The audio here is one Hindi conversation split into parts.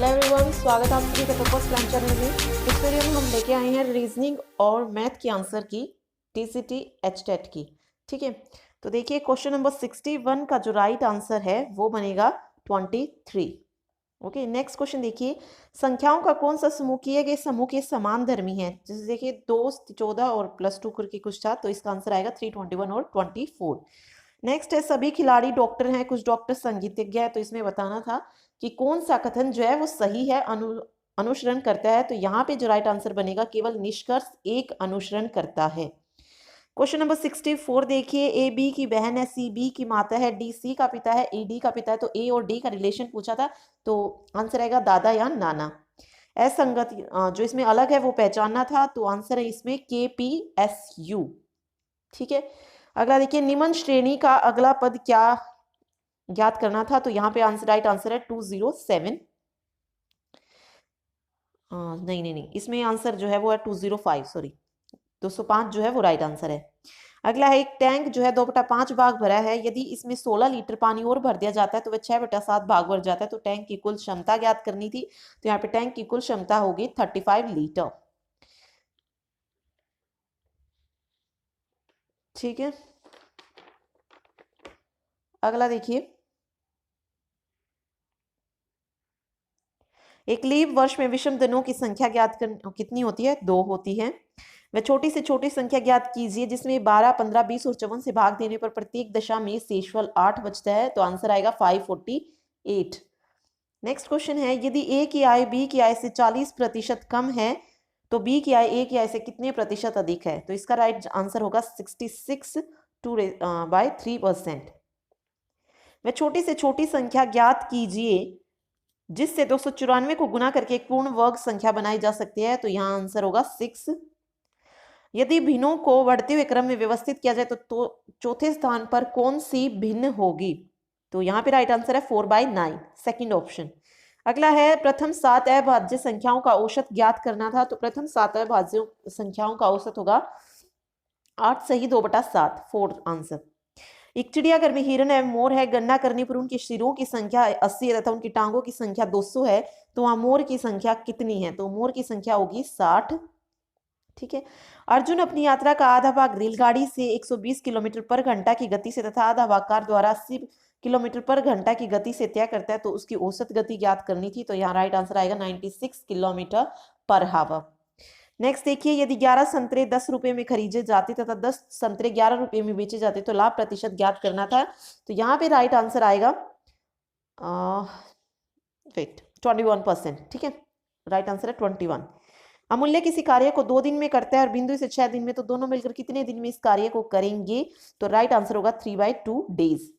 हेलो एवरीवन, स्वागत है आप सभी का टॉपर्स प्लान चैनल में। इस वीडियो में हम लेके आए हैं रीजनिंग और मैथ की आंसर की टीसीटी एचटेट की। ठीक है, तो देखिए क्वेश्चन नंबर 61 का जो राइट आंसर है वो बनेगा 23। ओके, नेक्स्ट क्वेश्चन देखिए, संख्याओं का कौन सा समूह किए गए समूह के समान धर्मी है। जैसे देखिए 2, 14 और +2 करके कुछ था, तो इसका आंसर आएगा 3, 21 और 24। नेक्स्ट है, सभी खिलाड़ी डॉक्टर हैं, कुछ डॉक्टर संगीतज्ञ है, तो इसमें बताना था कि कौन सा कथन जो है वो सही है, अनुसरण करता है। तो यहाँ पे जो राइट आंसर बनेगा, केवल निष्कर्ष एक अनुसरण करता है। क्वेश्चन नंबर 64 देखिए, ए बी की बहन है, सी बी की माता है, डी सी का पिता है, ए डी का पिता है। तो ए और डी का रिलेशन पूछा था, तो आंसर आएगा दादा या नाना। असंगत जो इसमें अलग है वो पहचानना था, तो आंसर है इसमें KPSU। ठीक है, अगला देखिए, निम्न श्रेणी का अगला पद क्या ज्ञात करना था। तो यहाँ पे आंसर राइट आंसर है 207। नहीं नहीं नहीं, इसमें आंसर जो है वो है 205, सॉरी 205 जो है वो राइट आंसर है। अगला है, एक टैंक जो है 2/5 भाग भरा है, यदि इसमें 16 लीटर पानी और भर दिया जाता है तो वह 6/7 भाग भर जाता है। तो टैंक की कुल क्षमता ज्ञात करनी थी, तो यहाँ पे टैंक की कुल क्षमता होगी 35 लीटर। ठीक है, अगला देखिए, एक लीप वर्ष में विषम दिनों की संख्या ज्ञात कर कितनी होती है, 2 होती है। वह छोटी से छोटी संख्या ज्ञात कीजिए जिसमें 12, 15, 20 और 54 से भाग देने पर प्रत्येक दशा में शेषफल 8 बचता है। तो आंसर आएगा 548। नेक्स्ट क्वेश्चन है, यदि ए की आय बी की आय से 40% कम है तो बी की आय ए की आय से कितने प्रतिशत अधिक है। तो इसका राइट आंसर होगा 66/3%। वह छोटी से छोटी संख्या ज्ञात कीजिए जिससे 294 को गुना करके एक पूर्ण वर्ग संख्या बनाई जा सकती है। तो यहाँ आंसर होगा 6। यदि भिन्नों को बढ़ते हुए क्रम में व्यवस्थित किया जाए तो चौथे स्थान पर कौन सी भिन्न होगी। तो यहाँ पे राइट आंसर है 4/9, सेकंड ऑप्शन। अगला है, प्रथम 7 अभाज्य संख्याओं का औसत ज्ञात करना था। तो प्रथम 7 अभाज्य संख्याओं का औसत होगा 8 सही 2/7, 4 आंसर। एक चिड़ियाघर में हिरन एवं मोर है, गणना करने पर उनके सिरों की संख्या 80 है तथा उनकी टांगों की संख्या 200 है, तो वहां मोर की संख्या कितनी है। तो मोर की संख्या होगी 60। ठीक है, अर्जुन अपनी यात्रा का आधा भाग रेलगाड़ी से 120 किलोमीटर पर घंटा की गति से तथा आधा भाग कार द्वारा 80 किलोमीटर पर घंटा की गति से तय करता है। तो उसकी औसत गति ज्ञात करनी थी, तो यहाँ राइट आंसर आएगा 96 किलोमीटर पर हावर। नेक्स्ट देखिए, यदि 11 संतरे 10 रुपए में खरीदे जाते तथा 10 संतरे 11 रुपए में बेचे जाते तो लाभ प्रतिशत ज्ञात करना था। तो यहाँ पे राइट आंसर आएगा 21%। ठीक है, राइट आंसर है 21। अमूल्य किसी कार्य को 2 दिन में करता है और बिंदु से 6 दिन में, तो दोनों मिलकर कितने दिन में इस कार्य को करेंगे। तो राइट आंसर होगा 3/2 डेज।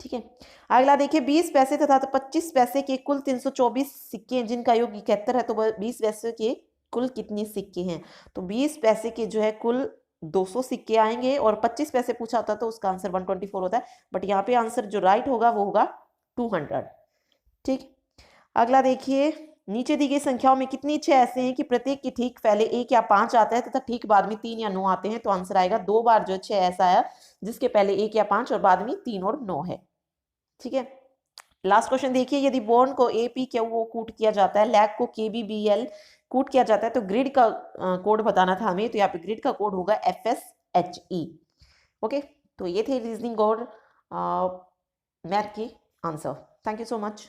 ठीक है, अगला देखिए, 20 पैसे तथा 25 पैसे के कुल 324 सिक्के हैं जिनका योग 71 है। तो 20 पैसे के कुल कितने सिक्के हैं। तो 20 पैसे के जो है कुल 200 सिक्के आएंगे और 25 पैसे पूछा होता तो उसका आंसर 124 होता है, बट यहाँ पे आंसर जो राइट होगा वो होगा 200। ठीक, अगला देखिए, नीचे दी गई संख्याओं में कितनी 6 ऐसे हैं कि प्रत्येक की ठीक पहले 1 या 5 आता है तथा ठीक बाद में 3 या 9 आते हैं। तो आंसर आएगा 2 बार जो 6 ऐसा आया जिसके पहले 1 या 5 और बाद में 3 और 9 है। ठीक है, लास्ट क्वेश्चन देखिए, यदि बॉन्ड को APQO कूट किया जाता है, लैग को KBBL कूट किया जाता है, तो ग्रिड का कोड बताना था हमें। तो यहाँ पे ग्रिड का कोड होगा FSHE। ओके, तो ये थे रीजनिंग और मैथ की answer. Thank you so much.